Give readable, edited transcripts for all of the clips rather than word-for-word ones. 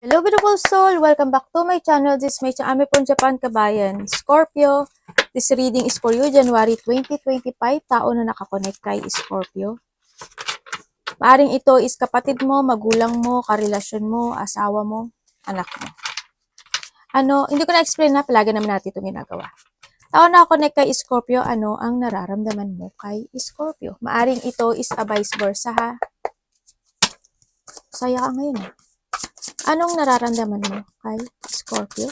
Hello beautiful soul! Welcome back to my channel. This is my channel from Japan, kabayan. Scorpio, this reading is for you, January 2025. Tao na nakakonect kay Scorpio. Maaring ito is kapatid mo, magulang mo, karelasyon mo, asawa mo, anak mo. Hindi ko na-explain na, palagi naman natin itong ginagawa. Tao na connect kay Scorpio, ano ang nararamdaman mo kay Scorpio? Maaring ito is a vice versa, ha? Saya ka ngayon, ha? Anong nararamdaman mo kay Scorpio?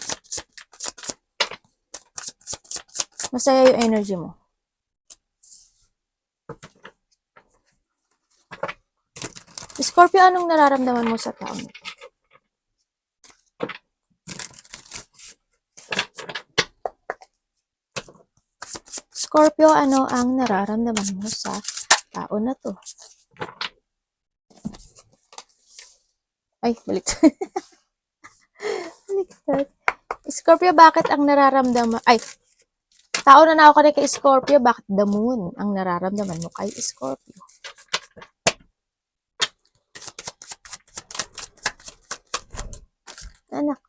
Masaya yung energy mo. Scorpio, anong nararamdaman mo sa taon? Scorpio, ano ang nararamdaman mo sa taon na to? Ay, baliktad. Baliktad. Scorpio, bakit ang nararamdaman... Ay, tao na ako kay Scorpio, bakit the moon ang nararamdaman mo kay Scorpio? Anak,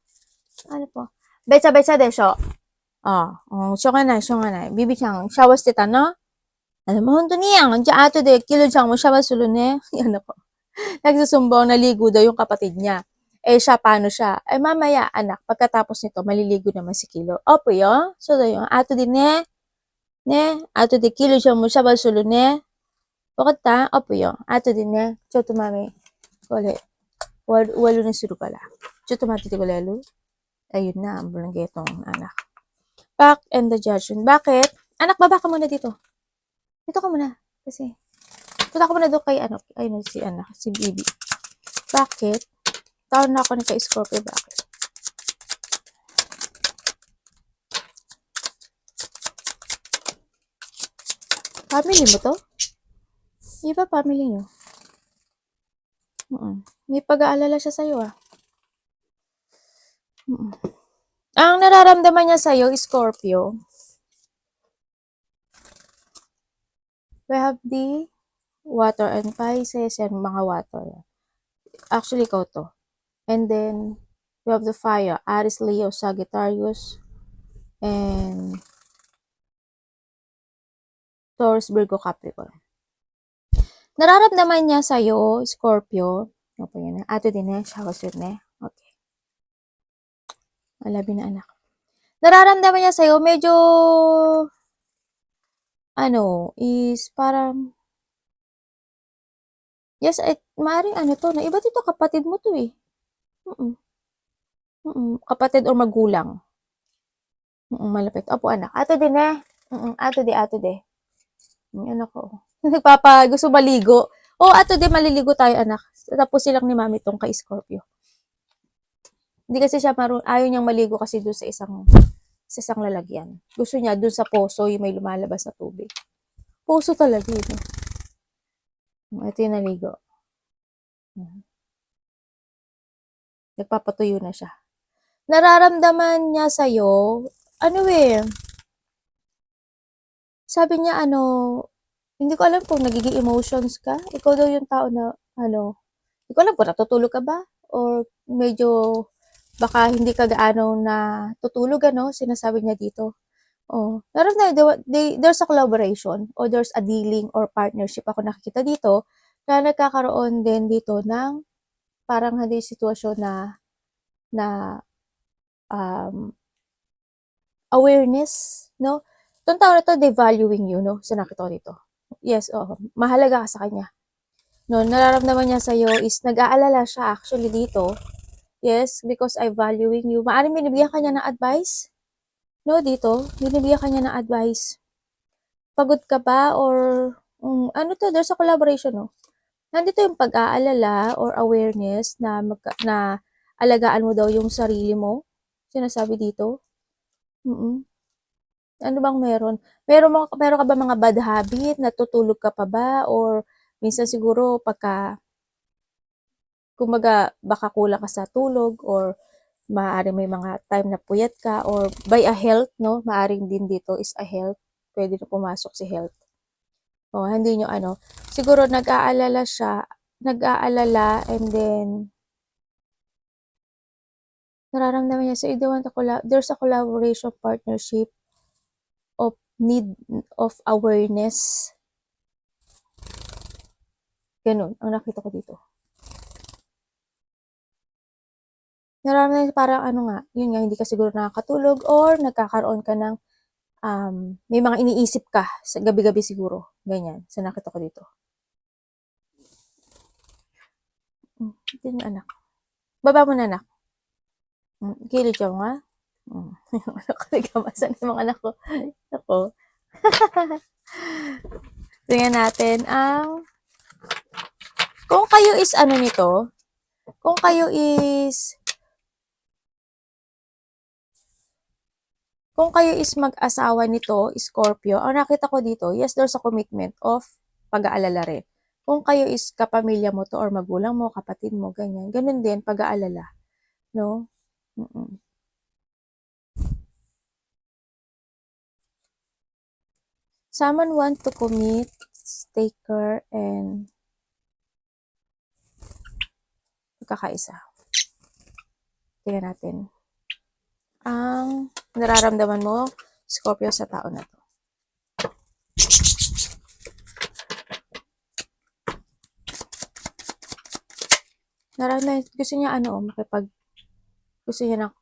ano po? Betsa desho.しょうがない、しょうがない。ビビちゃん、シャワーしてたの？本当にyan. Diyan ato de, kilo dyan mo siya basulo ne. Yan ako. Nagsusumbong, naligo daw yung kapatid niya. Siya, paano siya? Mamaya, anak, pagkatapos nito, maliligo naman si Kilo. Opo yo. So, yung ato din ne. Ato de, kilo dyan mo siya basulo ne. Bakit ta? Opo yo. Ato din ne. Choto mami. Walo na suru pala. Choto mati ko lalo. Ayun na, ang bulanggetong anak. Back and the judgment. Bakit? Anak, baba ka muna dito. Dito ka muna. Kasi, punta ka muna doon kay si Bibi. Bakit? Taon na ako na kay Scorpio. Bakit? Family mo to? Di ba family nyo? May pag-aalala siya sa'yo, ah. Ang nararamdaman niya sa'yo, Scorpio, we have the water and Pisces and mga water. Actually, ikaw to. And then, we have the fire, Aries, Leo, Sagittarius, and Taurus, Virgo, Capricorn. Nararamdaman niya sa'yo, Scorpio, ano yan, ato din eh, siya was yun eh. Okay. Alabi na anak. Nararamdaman niya sa'yo, medyo, is parang, yes, maaaring to, na iba dito, kapatid mo to eh. Kapatid or magulang. Malapit. Opo, anak. Ato din eh. Ato de. Yan ako. Gusto maligo. Ato de, maliligo tayo, anak. Tapos silang ni mami tong kay Scorpio. Hindi kasi siya ayaw niyang maligo kasi doon sa isang lalagyan. Gusto niya doon sa poso, yung may lumalabas na tubig. Poso talaga yun. Ito yung naligo. Nagpapatuyo na siya. Nararamdaman niya sa'yo, sabi niya, hindi ko alam kung nagiging emotions ka. Ikaw daw yung tao na, hindi ko alam kung natutulog ka ba? Or medyo, baka hindi ka gaano na tutulog, sinasabi niya dito. There's a collaboration or there's a dealing or partnership ako nakikita dito na nagkakaroon din dito ng parang hindi sitwasyon na awareness, no? Itong tao na to, devaluing you, no? So, nakita ko dito. Yes, mahalaga ka sa kanya. No, nararamdaman niya sa'yo is nag-aalala siya actually dito. Yes, because I valuing you. Maaaring binibigyan ka niya ng advice. No, dito, binibigyan ka niya ng advice. Pagod ka ba or there's a collaboration, no? Nandito yung pag-aalala or awareness na alagaan mo daw yung sarili mo. Sinasabi dito. Ano bang meron? Meron ka ba mga bad habit? Natutulog ka pa ba? Or minsan siguro kumbaga baka kulang ka sa tulog or maaari may mga time na puyat ka or by a health, no? Maaring din dito is a health. Pwede na pumasok si health. Hindi nyo siguro nag-aalala siya, and then Nararamdaman niya, so you don't want to there's a collaboration, partnership, of need of awareness. Ganun, ang nakita ko dito. Nararamdaman niya parang ano nga, yun nga, hindi ka siguro nakakatulog or nagkakaroon ka ng may mga iniisip ka sa gabi-gabi siguro. Ganyan, sa nakita ko dito. Ito yung anak. Baba mo na, anak. Kilid ka nga. Yung anak ko, nagkamasan yung mga anak ko. Ako. Tingnan natin ang kung kayo is ano nito, kung kayo is mag-asawa nito, Scorpio, ang nakita ko dito, yes, there's a commitment of pag-aalala rin. Kung kayo is kapamilya mo to or magulang mo, kapatid mo, ganyan, ganun din, pag-aalala. No? Someone want to commit, take care, and magkakaisa. Tingnan natin. Ang nararamdaman mo, Scorpio, sa tao na to. Nararamdaman, gusto niya gusto niya ng,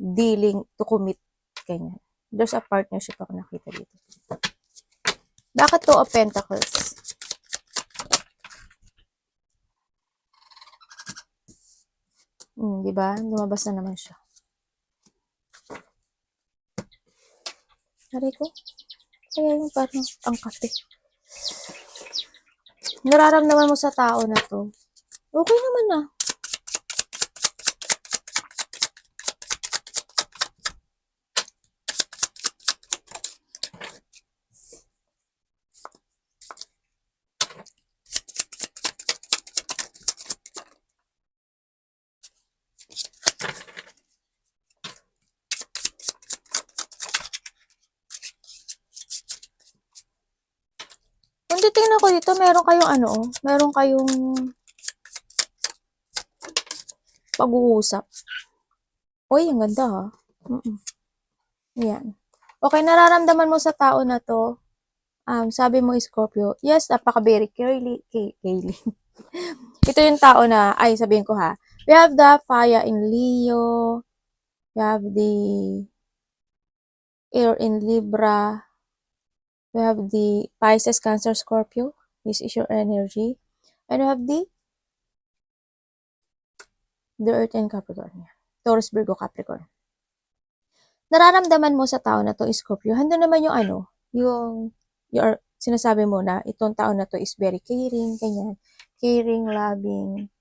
dealing to commit, ganyan. There's a partnership ako nakita dito. Bakit to of Pentacles? Diba? Lumabas na naman siya. Aray ko. Kaya yung parang ang kape. Nararamdaman mo sa tao na to. Okay naman na. Kung titingnan ko dito, meron kayong pag-uusap. Uy, ang ganda ha. Ayan. Okay, nararamdaman mo sa tao na to, sabi mo Scorpio, yes, napaka-very Kaylee. Ito yung tao na, sabihin ko ha, we have the fire in Leo, we have the air in Libra, we have the Pisces, Cancer, Scorpio. This is your energy. And we have the Earth and Capricorn. Taurus, Virgo, Capricorn. Nararamdaman mo sa tao na to, Scorpio, hando naman yung sinasabi mo na itong tao na to is very caring, ganyan. Caring, loving,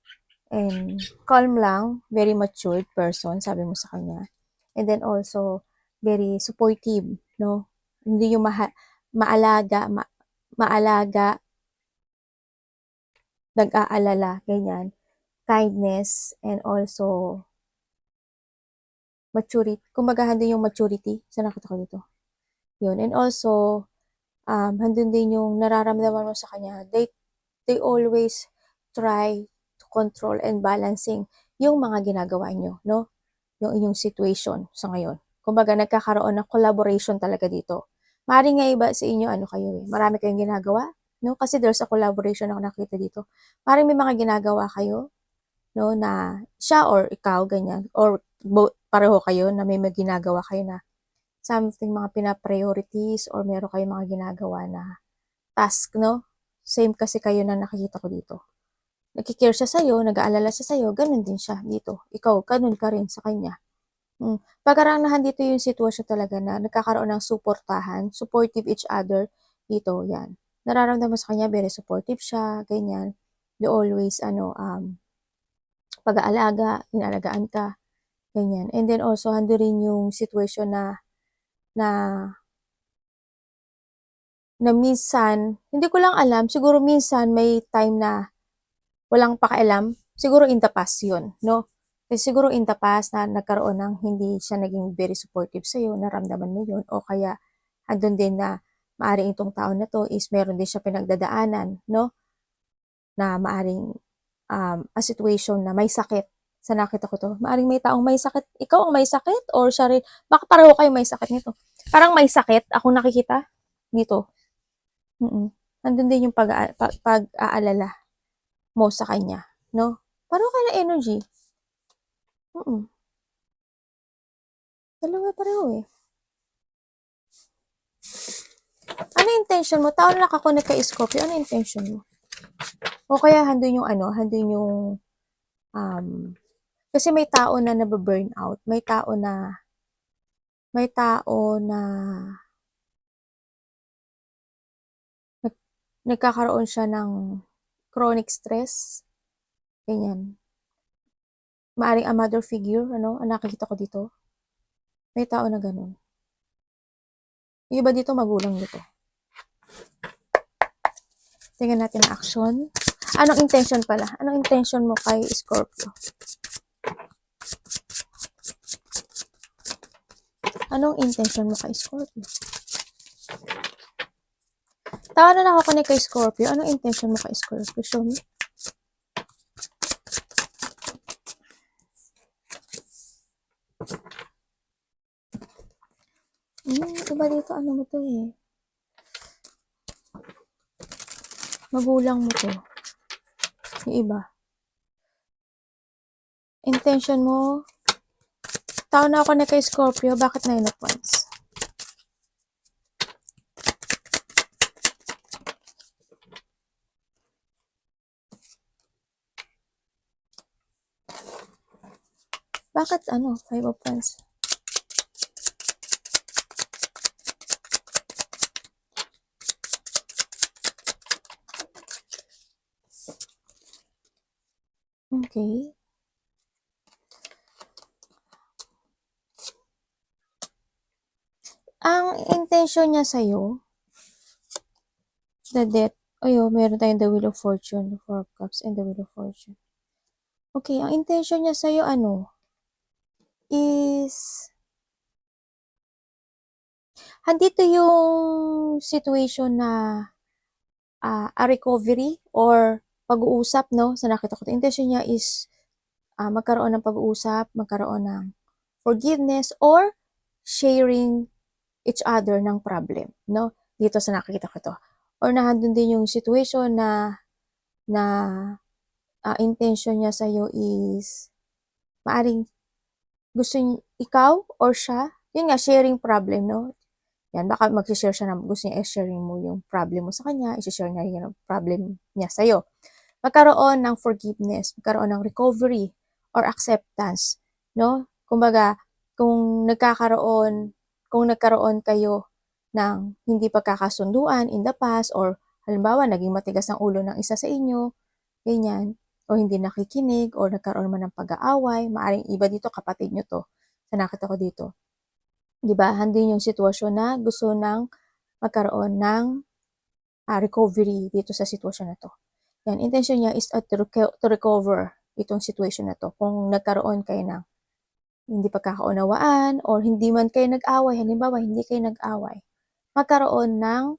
and calm lang, very matured person, sabi mo sa kanya. And then also, very supportive, no? Hindi yung maalaga, nag-aalala, ganyan. Kindness, and also maturity. Kumbaga, handun yung maturity. Sa nakita ko dito. Yun. And also, handun din yung nararamdaman mo sa kanya. They always try to control and balancing yung mga ginagawa nyo, no? Yung inyong situation sa ngayon. Kumbaga, nagkakaroon ng collaboration talaga dito. Maaaring nga iba sa inyo, kayo marami kayong ginagawa, no? Kasi there's a collaboration ako nakita dito. Maaaring may mga ginagawa kayo, no, na siya or ikaw, ganyan, or pareho kayo na may ginagawa kayo na something, mga pina-priorities, or meron kayong mga ginagawa na task, no? Same kasi kayo na nakikita ko dito. Nagkikare siya sa'yo, nag-aalala siya sa'yo, ganun din siya dito. Ikaw, ganun ka rin sa kanya. Pagkaranahan dito yung sitwasyon talaga na nagkakaroon ng supportive each other dito, yan. Nararamdaman sa kanya, very supportive siya, ganyan. They always, pag-aalaga, inalagaan ka, ganyan. And then also, hando rin yung situation na minsan, hindi ko lang alam, siguro minsan may time na walang pakialam, siguro in the past yun, no? Kasi siguro in the past na nagkaroon ng hindi siya naging very supportive sa'yo, naramdaman mo yun, o kaya andun din na maaring itong tao na to is meron din siya pinagdadaanan, no? Na maaring a situation na may sakit Sa nakita ko 'to. Maaaring may taong may sakit. Ikaw ang may sakit or siya rin baka pareho kayong may sakit nito. Parang may sakit akong nakikita dito. Nandun din yung pag-aalala mo sa kanya, 'no? Pareho kayo ng energy. Dalawa pareho, eh. Ano intention mo? Tao na naka-connect kay Scorpio, ano intention mo? O kaya handun yung ano, handun yung, kasi may tao na nabe-burnout, may tao na nagkakaroon siya ng chronic stress, ganyan. Maaring a mother figure, ano, ang nakikita ko dito. May tao na ganun. Yung iba dito magulang nito. Tingnan natin ang action. Anong intention pala? Anong intention mo kay Scorpio? Anong intention mo kay Scorpio? Tawa na lang ako ni kay Scorpio. Anong intention mo kay Scorpio? Show me. Iba dito, ano mo to eh. Magulang mo to. Yung iba. Intention mo, tao na ako na kay Scorpio, bakit 9 of Wands? Bakit ano, 5 of Wands? Okay. Ang intention niya sa'yo, the death, ayo, meron tayong the Wheel of Fortune, the 4 of Cups, and the Wheel of Fortune. Okay, ang intention niya sa'yo, ano, is, handito yung situation na, a recovery or pag-uusap, no, sa nakita ko. Intention niya is, magkaroon ng pag-uusap, magkaroon ng forgiveness, or sharing each other ng problem, no? Dito sa nakikita ko to. Or nandun din yung situation na intention niya sa'yo is maaring gusto niya, ikaw or siya, yun nga, sharing problem, no? Yan, baka mag-share siya gusto niya i-sharing mo yung problem mo sa kanya, i-share niya yung problem niya sa'yo. Magkaroon ng forgiveness, magkaroon ng recovery or acceptance, no? Kumbaga, kung nagkaroon kayo ng hindi pagkakasunduan in the past or halimbawa, naging matigas ang ulo ng isa sa inyo, ganyan, o hindi nakikinig or nagkaroon man ng pag-aaway, maaring iba dito kapatid nyo to, sa nakita ko dito. Diba? Handin yung sitwasyon na gusto nang magkaroon ng recovery dito sa sitwasyon na to. Yan, intention niya is to recover itong situation na to. Kung nagkaroon kayo ng hindi pagkakaunawaan or hindi man kayo nag-away, halimbawa hindi kayo nag-away, magkaroon ng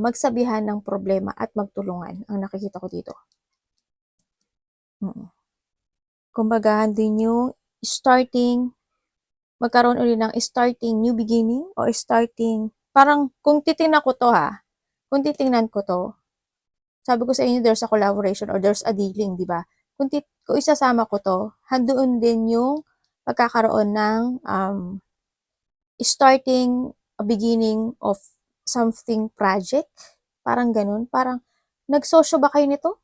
magsabihan ng problema at magtulungan ang nakikita ko dito. Kumbaga, din yung magkaroon ulit ng starting new beginning or starting, parang kung titingnan ko to kung titingnan ko to, sabi ko sa inyo there's a collaboration or there's a dealing, di ba? Kung isasama ko to, handoon din yung pagkakaroon ng starting a beginning of something project, parang ganun, parang nagsosyo ba kayo nito?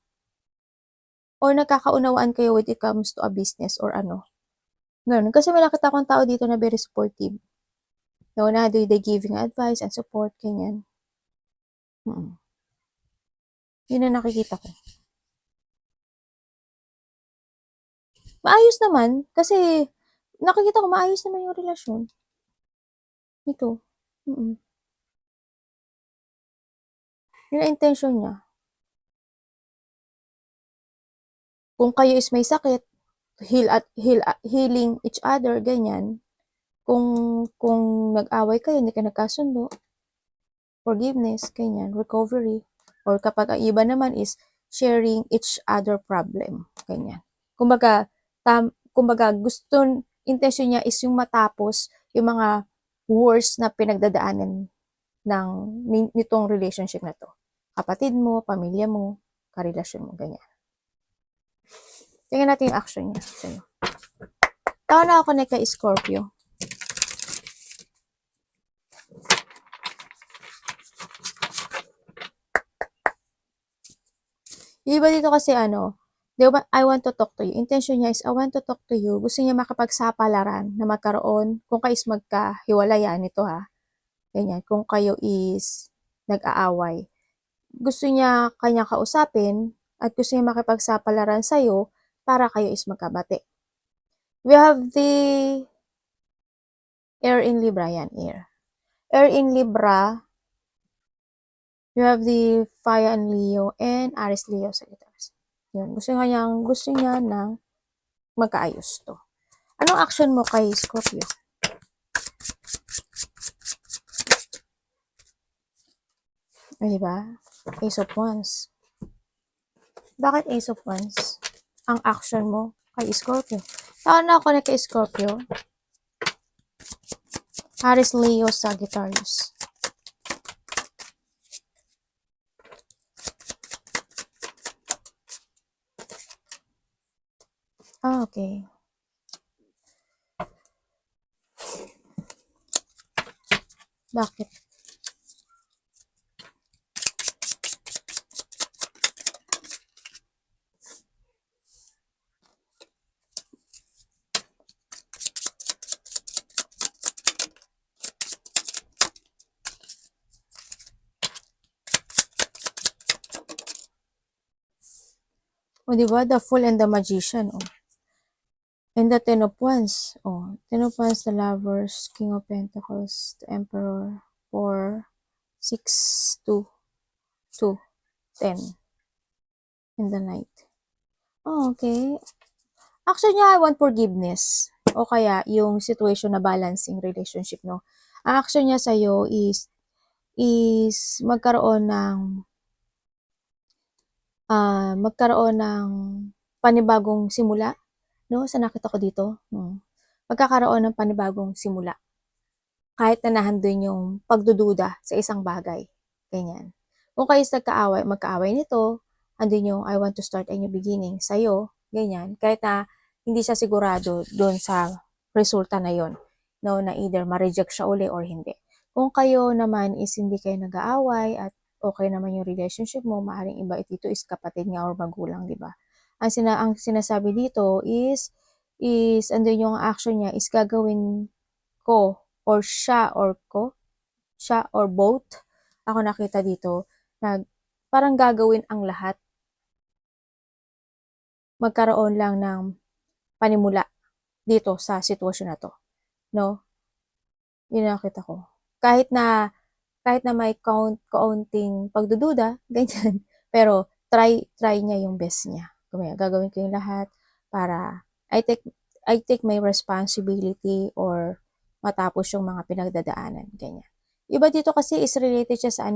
Or nagkakaunawaan kayo when it comes to a business or ano? Ganun. Kasi may nakita akong tao dito na very supportive. No, na they giving advice and support, ganyan. Yun ang nakikita ko. Maayos naman, kasi nakikita ko maayos naman yung relasyon. Ito. Yun ang intention niya. Kung kayo is may sakit, healing each other, ganyan. Kung nag-away kayo, hindi kayo nagkasundo, forgiveness, ganyan, recovery. Or kapag ang iba naman is sharing each other problem, ganyan. Kumbaga, kumbaga, intention niya is yung matapos yung mga worst na pinagdadaanan nitong relationship na to. Kapatid mo, pamilya mo, karelasyon mo, ganyan. Tingnan natin yung action niya sa'yo. Tao na ako na kay Scorpio. Yung iba dito kasi I want to talk to you. Intention niya is, I want to talk to you. Gusto niya makapagsapalaran na magkaroon, kung kayo is magkahiwalayan, ito ha, ganyan, kung kayo is nag-aaway. Gusto niya kanya kausapin at gusto niya makipagsapalaran sa'yo para kayo is magkabati. We have the air in Libra, yan, air. Air in Libra, you have the Fire and Leo and Aries Leo sa guitars. Yun, gusto niya ng magkaayos to. Anong action mo kay Scorpio? Ay, diba? Ace of Wands. Bakit Ace of Wands? Ang action mo kay Scorpio. Tao na ako na kay Scorpio. Aries Leo Sagittarius. Okay. Bakit? O, diba? The Fool and the Magician, oh. And the Ten of Wands, oh. Ten of Wands, the Lovers, King of Pentacles, the Emperor, 4, 6, 2, 2, 10. In the Night. Oh, okay. Actually, I want forgiveness. O kaya, yung situation na balancing relationship, no? Ang action niya sa'yo is magkaroon ng panibagong simula, no? Sa nakita ko dito, magkakaroon ng panibagong simula. Kahit na nandun yung pagdududa sa isang bagay. Ganyan. Kung kayo magkaaway nito, andun yung I want to start a new beginning sa'yo, ganyan. Kahit na hindi siya sigurado doon sa resulta na yon, no, na either ma-reject siya uli or hindi. Kung kayo naman is hindi kayo nag-aaway at okay naman yung relationship mo, maaaring iba dito is kapatid nga or magulang, di ba? Ang sinasabi dito is andun yung action niya is gagawin ko or siya or both. Ako nakita dito na parang gagawin ang lahat. Magkaroon lang ng panimula dito sa sitwasyon na to, no? Yun nakita ko. Kahit na may kaunting pagdududa, ganyan, pero try niya yung best niya. Gagawin ko yung lahat para I take my responsibility or matapos yung mga pinagdadaanan, ganyan. Iba dito kasi is related siya sa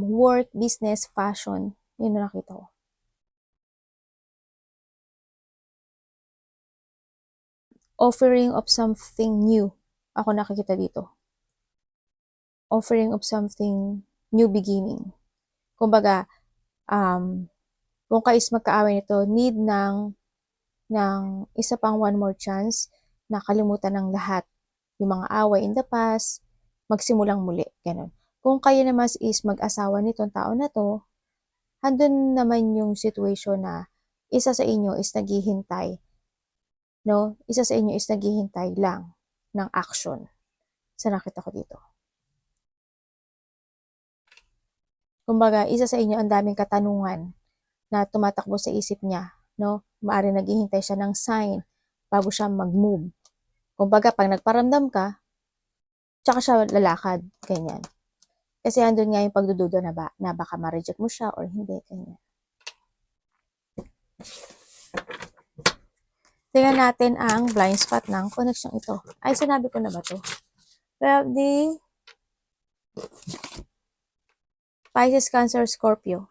work, business, fashion. Yun na nakita ko. Offering of something new. Ako nakikita dito. Offering of something new beginning. Kumbaga, kung kayo is magkaaway nito, need ng isa pang one more chance na kalimutan ng lahat. Yung mga away in the past, magsimulang muli. Ganun. Kung kayo naman is mag-asawa nitong tao na to, handun naman yung situation na isa sa inyo is naghihintay, no? Isa sa inyo is naghihintay lang ng action. Sa nakita ko dito. Kumbaga, isa sa inyo ang daming katanungan na tumatakbo sa isip niya, no? Maaari naghihintay siya ng sign bago siya mag-move. Kumbaga, pag nagparamdam ka, tsaka siya lalakad, ganyan. Kasi andun nga yung pagdududa na baka ma-reject mo siya or hindi, ganyan. Tingnan natin ang blind spot ng connection ito. Ay, sinabi ko na ba to? Well, the Pisces, Cancer, Scorpio.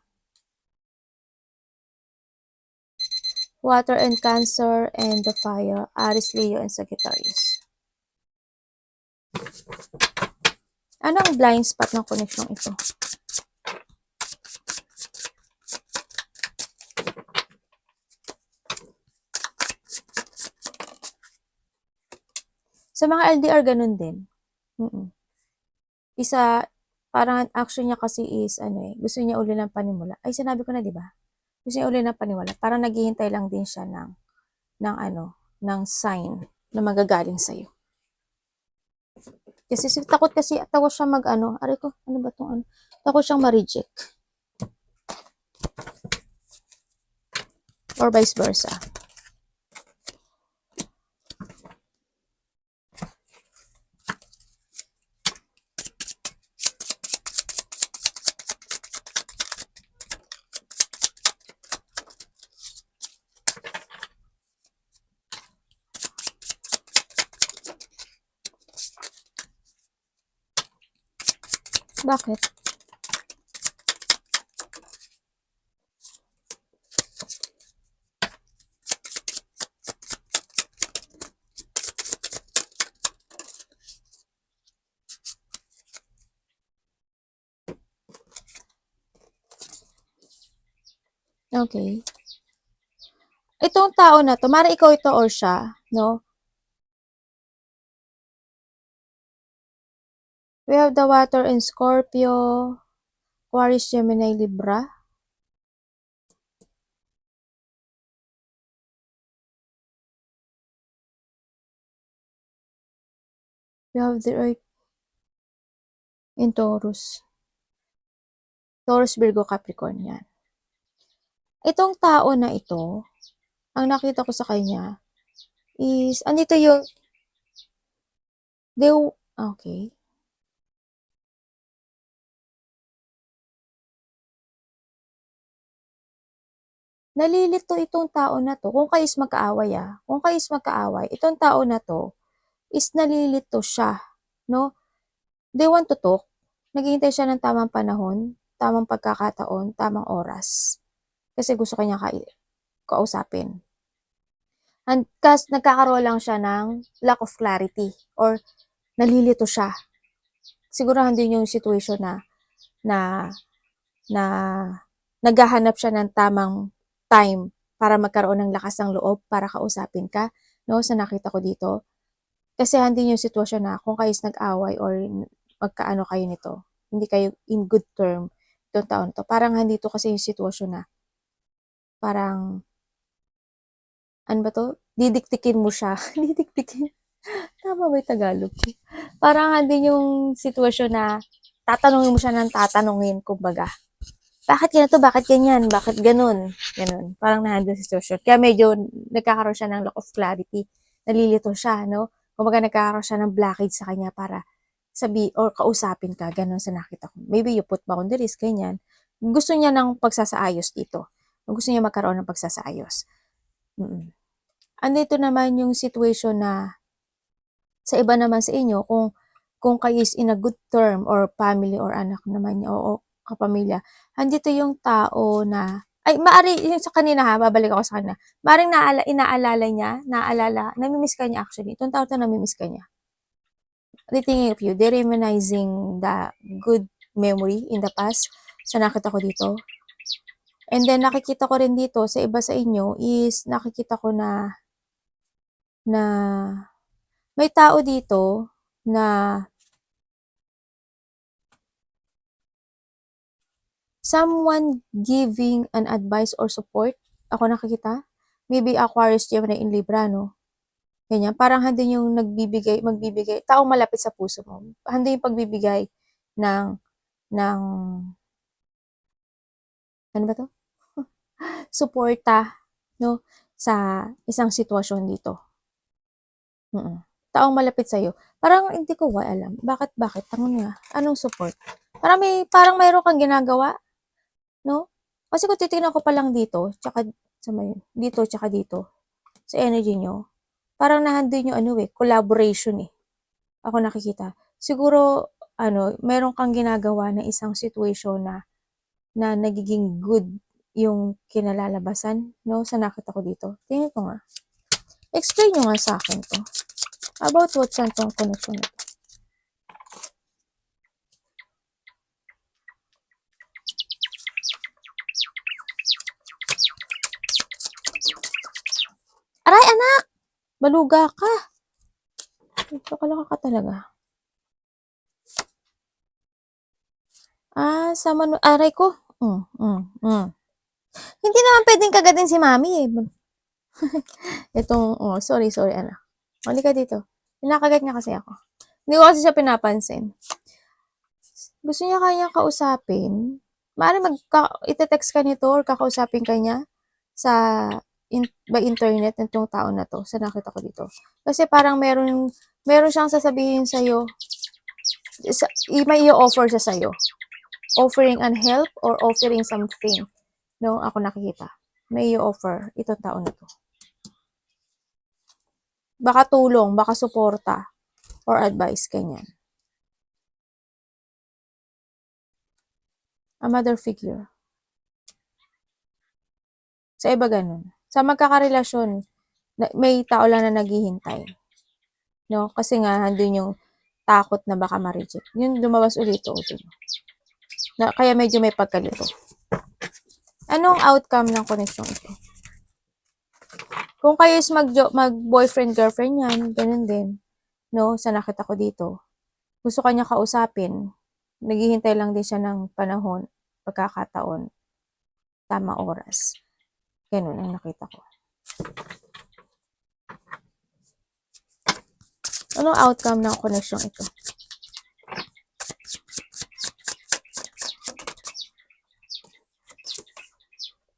Water and Cancer and the Fire, Aries, Leo, and Sagittarius. Ano ang blind spot ng connection ito? Sa mga LDR, ganun din. Isa, parang action niya kasi is, gusto niya uli ng panimula. Ay, sinabi ko na, di ba? Gusto niya uli ng panimula. Parang naghihintay lang din siya ng sign na magagaling sa'yo. Kasi takot siya aray ko, ano ba tong takot siyang ma-reject. Or vice versa. Bakit? Okay. Itong tao na to, mara ikaw ito or siya, no? We have the water in Scorpio, Aquarius, Gemini, Libra. We have the Earth in Taurus. Taurus, Virgo, Capricorn, yan. Itong tao na ito, ang nakita ko sa kanya is, andito yung, okay. Nalilito itong tao na to, kung kayo is magkaaway kung kayo is magkaaway, itong tao na to is nalilito siya, no? They want to talk, naghihintay siya ng tamang panahon, tamang pagkakataon, tamang oras. Kasi gusto kanya kausapin. And nagkakaroon lang siya ng lack of clarity or nalilito siya. Sigurahan din yung situation na naghahanap siya ng tamang time para magkaroon ng lakas ng loob para kausapin ka, no? Sa nakita ko dito. Kasi hindi yung sitwasyon na kung kayo is nag-away or magkaano kayo nito, hindi kayo in good term itong taon to. Parang handito kasi yung sitwasyon na parang ano ba to? Didiktikin mo siya. Didiktikin. Tama ba yung Tagalog? Parang hindi yung sitwasyon na tatanungin mo siya ng tatanungin, kumbaga. Bakit ganito? Bakit ganyan? Bakit ganun? Ganun. Parang nandun sa sitwasyon. Kaya medyo nagkakaroon siya ng lack of clarity. Nalilito siya, no? Kumbaga nagkakaroon siya ng blockage sa kanya para or kausapin ka. Ganun sa nakita ko. Maybe you put boundaries, ganyan. Gusto niya ng pagsasaayos dito. Gusto niya magkaroon ng pagsasaayos. Andito naman yung situation na sa iba naman sa inyo, kung kayo is in a good term or family or anak naman niya o kapamilya, andito yung tao na, ay, maari, yung sa kanina babalik ako sa kanina, maaring inaalala niya, namimiss ka niya actually, itong tao to namimiss ka niya. They thinking of you, they're reminiscing the good memory in the past, sa nakita ko dito. And then, nakikita ko rin dito, sa iba sa inyo, is nakikita ko na may tao dito na someone giving an advice or support. Ako nakikita. Maybe Aquarius, Gemini, in Libra, no? Ganyan. Parang hindi yung magbibigay, taong malapit sa puso mo. Hindi yung pagbibigay ng, ano ba to? Suporta, no? Sa isang sitwasyon dito. Taong malapit sa'yo. Parang hindi ko alam. Bakit? Tangon nga. Anong support? Parang mayroon kang ginagawa, no? Kasi kung titingnan ko pa lang dito, tsaka dito, sa energy nyo, parang nandun yung collaboration Ako nakikita. Siguro, meron kang ginagawa na isang situation na nagiging good yung kinalalabasan, no, sa nakita ko dito. Tingnan ko nga. Explain nyo nga sa akin to. About what saan tong connection na to? Aray, anak! Baluga ka! Ito ka talaga. Sa aray ko. Hindi naman pwedeng kagatin si mami eh. Sorry anak. Huli ka dito. Pinakagat niya kasi ako. Hindi ko kasi siya pinapansin. Gusto niya kanya kausapin. Maaaring ite-text ka nito or kakausapin ka niya sa by internet nitong tao na to. Sa nakita ko dito. Kasi parang meron siyang sasabihin sa'yo. May i-offer siya sa'yo. Offering an help or offering something. No, ako nakikita. May i-offer itong tao na to. Baka tulong, baka suporta, or advice, ganyan. A mother figure. Sa iba ganun. Sa magkakarelasyon, may tao lang na naghihintay. No? Kasi nga, handun yung takot na baka ma-reject. Yun, lumabas ulit ito. Kaya medyo may pagkalito. Anong outcome ng connection ito? Kung kayo is mag-boyfriend, girlfriend yan, ganun din. No? Sa nakita ko dito. Gusto kanya kausapin. Naghihintay lang din siya ng panahon, pagkakataon, tama oras. Ganun ang nakita ko. Anong outcome ng connection ito?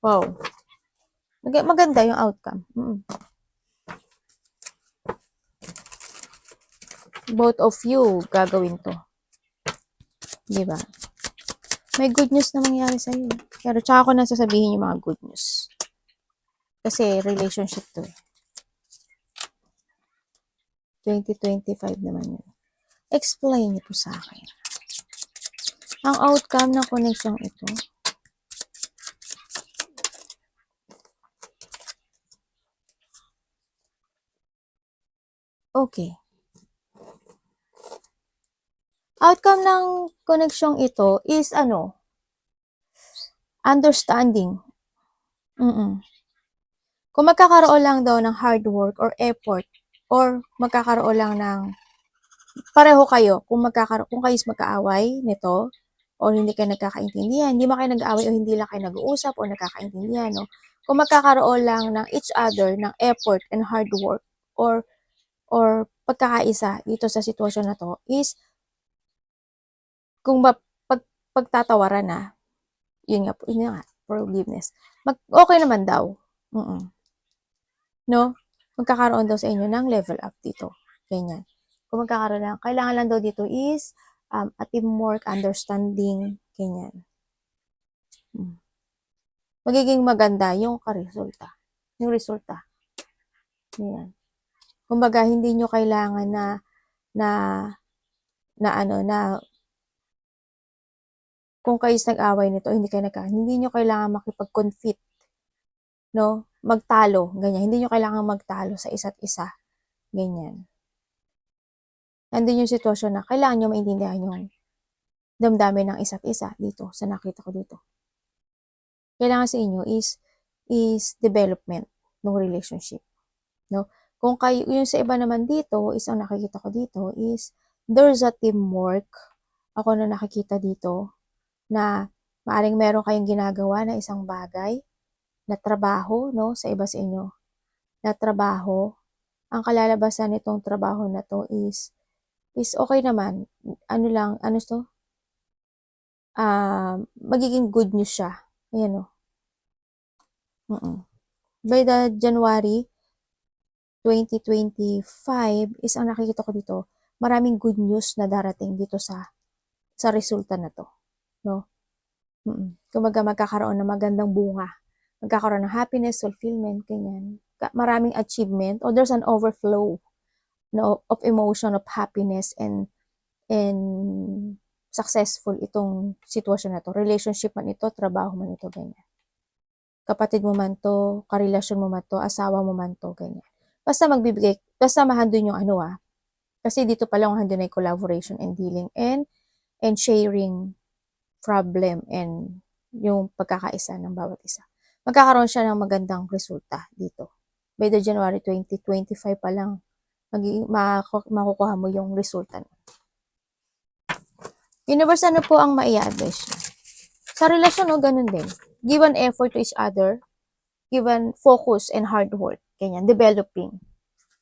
Wow. Maganda yung outcome. Both of you gagawin to. Diba? May good news na mangyari sa'yo. Pero tsaka ko na sasabihin yung mga good news. Kasi relationship to. 2025 naman yun. Explain niyo po sa akin. Ang outcome ng connection ito. Okay. Outcome ng connection ito is understanding. Kung magkakaroon lang daw ng hard work or effort or magkakaroon lang ng pareho kayo kung kayo is magkaaway nito or hindi kayo nagkakaintindihan, hindi man kayo nag-aaway o hindi lang kayo nag-uusap o nagkakaintindihan, no? Kung magkakaroon lang ng each other ng effort and hard work or pagkakaisa dito sa sitwasyon na to is kung pagtatawaran na, yun nga, forgiveness. Okay naman daw. No? Magkakaroon daw sa inyo ng level up dito. Ganyan. Kung magkakaroon lang, kailangan lang daw dito is a teamwork, understanding, ganyan. Magiging maganda yung resulta. Yung resulta. Ganyan. Kumbaga, hindi nyo kailangan na kung kayo nag-away nito, hindi nyo kailangan makipag-conflict, no? Magtalo, ganyan. Hindi nyo kailangan magtalo sa isa't isa. Ganyan. Nandun yung sitwasyon na kailangan nyo maintindihan yung damdamin ng isa't isa dito, sa nakita ko dito. Kailangan sa inyo is development ng relationship. No? Kung kayo, yung sa iba naman dito, isang nakikita ko dito is there's a teamwork. Ako na nakikita dito na maaring meron kayong ginagawa na isang bagay na trabaho, no, sa iba sa inyo. Na trabaho, ang kalalabasan nitong trabaho na to is okay naman. Magiging good news siya. Ayan o. By the January 2025 is ang nakikita ko dito, maraming good news na darating dito sa resulta na to. No? Kumbaga magkakaroon ng magandang bunga. Magkakaroon ng happiness, fulfillment, ganyan. Maraming achievement, or there's an overflow, no, of emotion, of happiness, and successful itong sitwasyon na to. Relationship man ito, trabaho man ito, ganyan. kapatid mo man to, karelasyon mo man to, asawa mo man to, ganyan. Basta mahandun yung kasi dito pa lang handun ay collaboration and dealing and sharing problem and yung pagkakaisa ng bawat isa. Magkakaroon siya ng magandang resulta dito. By the January 2025 pa lang, makukuha mo yung resulta. Universe, ano po ang maia-advise niyo? Sa relasyon, ganun din. Give an effort to each other. Give an focus and hard work. Ganyan, developing.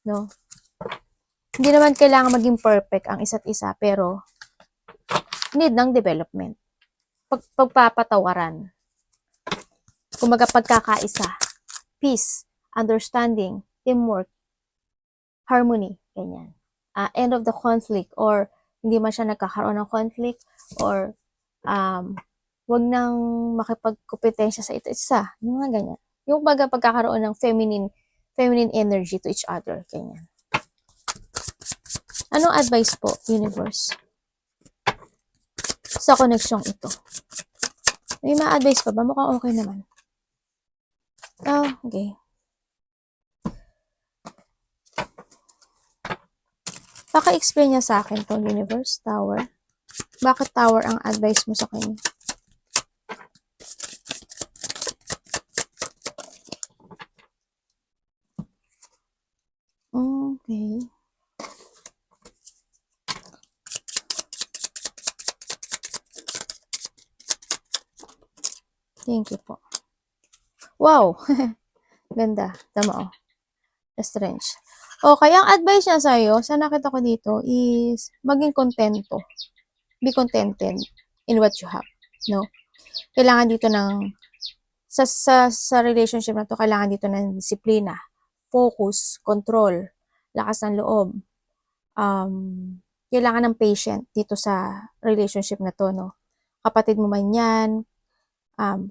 No? Hindi naman kailangan maging perfect ang isa't isa, pero need ng development. Pagpapatawaran. Kumbaga pagkakaisa. Peace, understanding, teamwork, harmony. Ganyan. End of the conflict or hindi man siya nagkakaroon ng conflict or wag nang makipagkompetensya sa ito isa. Yung mga ganyan. Yung pagkakaroon ng feminine energy to each other. Ganyan. Anong advice po, universe? Sa koneksyong ito. May ma-advise pa ba? Mukhang okay naman. Oh, okay. Paka-explain niya sa akin tong universe, tower. Bakit tower ang advice mo sa kanya? Okay. Thank you po. Wow! Ganda. Tama, strange. Okay, ang advice niya sa'yo, sa nakita ko dito, is maging kontento. Be contented in what you have. No? Kailangan dito ng, sa relationship na to, kailangan dito ng disiplina, focus, control, lakas ng loob. Kailangan ng patient dito sa relationship na to, no? Kapatid mo man yan,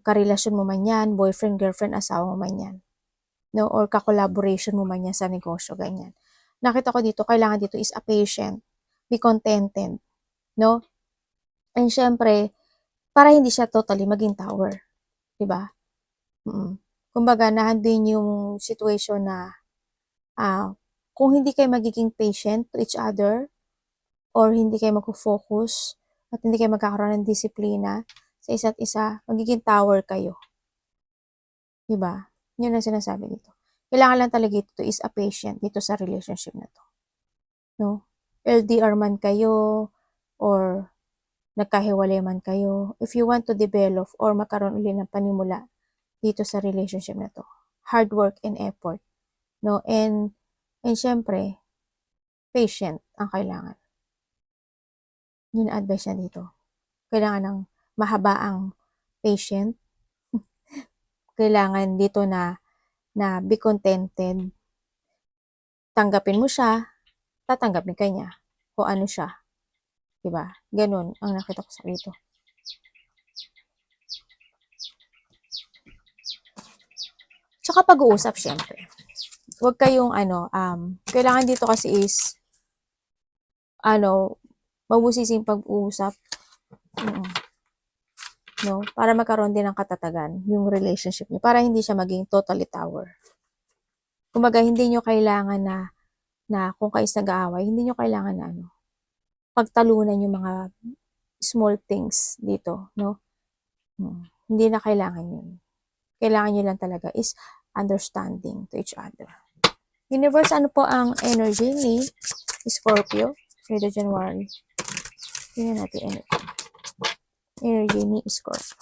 karelasyon mo man yan, boyfriend, girlfriend, asawa mo man yan. No? Or ka-collaboration mo man yan sa negosyo, ganyan. Nakita ko dito, kailangan dito is a patient. Be contented. No? And syempre, para hindi siya totally maging tower. Diba? Kumbaga, nahandin yung situation na kung hindi kayo magiging patient to each other or hindi kayo mag-focus at hindi kayo magkakaroon ng disiplina sa isa't isa, magiging tower kayo. Diba? Yun ang sinasabi dito. Kailangan lang talaga ito is a patient dito sa relationship na to. No? LDR man kayo or nagkahiwalay man kayo. If you want to develop or magkaroon ulit ng panimula dito sa relationship na to, hard work and effort. No? And syempre, patient ang kailangan. Yun ang advice niya dito. Kailangan ng mahabaang patient. Kailangan dito na be contented. Tanggapin mo siya, tatanggapin ka niya. Kung ano siya. Diba? Ganun ang nakita ko sa dito. Tsaka pag-uusap, syempre. Huwag kayong, kailangan dito kasi is, mabusising pag-uusap. No? Para magkaroon din ng katatagan yung relationship niyo. Para hindi siya maging totally tower. Kumbaga, hindi nyo kailangan na kung kayo nag-aaway, hindi nyo kailangan na pagtalunan yung mga small things dito, no? Hindi na kailangan yun. Kailangan nyo lang talaga is understanding to each other. Universe, ano po ang energy ni Scorpio? Ito January. Tingnan natin energy ni Scorpio.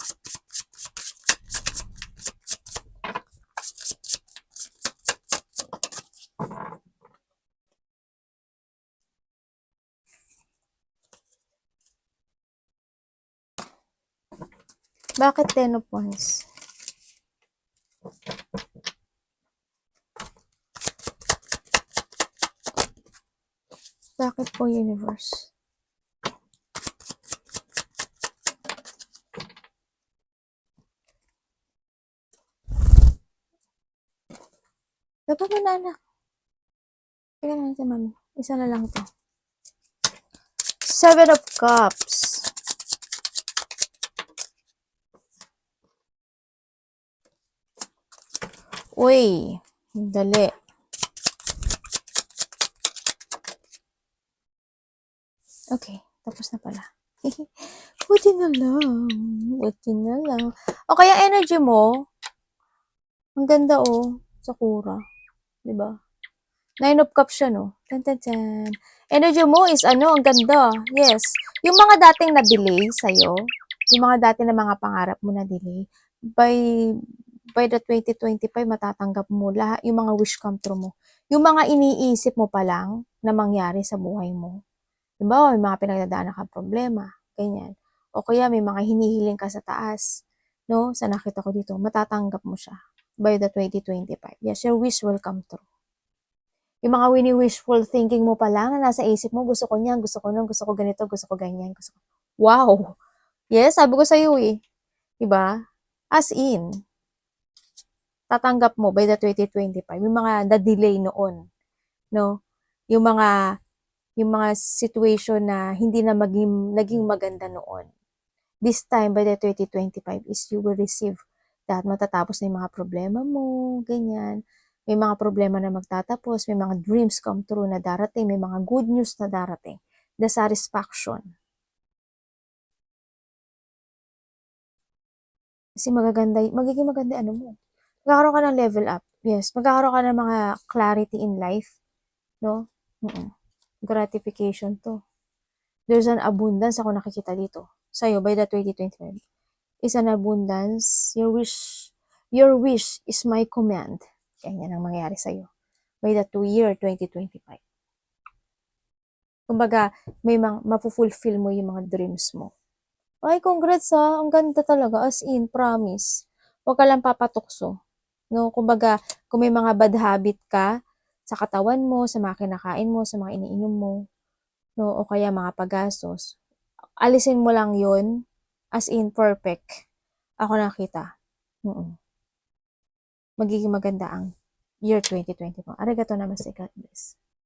Bakit 10 of Wands? Bakit po, universe? Dapat mo na, anak. Tingnan natin, mami. Isa na lang to. 7 of Cups. Uy, dali. Okay, tapos na pala. Buti na lang. Buti na lang. O kaya energy mo, ang ganda oh, Sakura. 'Di ba? Nine of Cups siya, no? Tan, tan, tan. Energy mo is ano, ang ganda. Yes. Yung mga dating na-delay sa'yo, yung mga dati na mga pangarap mo na delay, by the 2025, matatanggap mo lahat yung mga wish come true mo. Yung mga iniisip mo pa lang na mangyari sa buhay mo. Halimbawa, may mga pinagdadaanan kang problema, ganyan. O kaya may mga hinihiling ka sa taas, no? Sa nakita ko dito, matatanggap mo siya by the 2025. Yes, your wish will come true. Yung mga wini-wishful thinking mo pa lang na nasa isip mo, gusto ko niyan, gusto ko nun, gusto ko ganito, gusto ko ganyan, gusto ko. Wow! Yes, sabi ko sa'yo eh. Diba? As in, tatanggap mo by the 2025, yung mga na-delay noon, no? Yung mga, yung mga situation na hindi na naging maganda noon. This time, by the 2025, is you will receive that matatapos na yung mga problema mo, ganyan. May mga problema na magtatapos, may mga dreams come true na darating, may mga good news na darating. The satisfaction. Kasi magiging maganda ano mo. Magkakaroon ka ng level up. Yes, magkakaroon ka ng mga clarity in life, no? Mm-mm. Gratification to. There's an abundance ako nakikita dito. Sa'yo, by the 2025. Is an abundance. Your wish is my command. Ganyan ang mangyayari sa'yo. By the year 2025. Kumbaga, may mapufulfill mo yung mga dreams mo. Ay, congrats ha. Ang ganda talaga. As in, promise. Huwag ka lang papatukso. No? Kumbaga, kung may mga bad habit ka sa katawan mo, sa mga kinakain mo, sa mga iniinom mo, no? O kaya mga paggastos, alisin mo lang yon as in perfect. Ako nakita. Mm. Magiging maganda ang year 2024. Arigato namaste, God bless.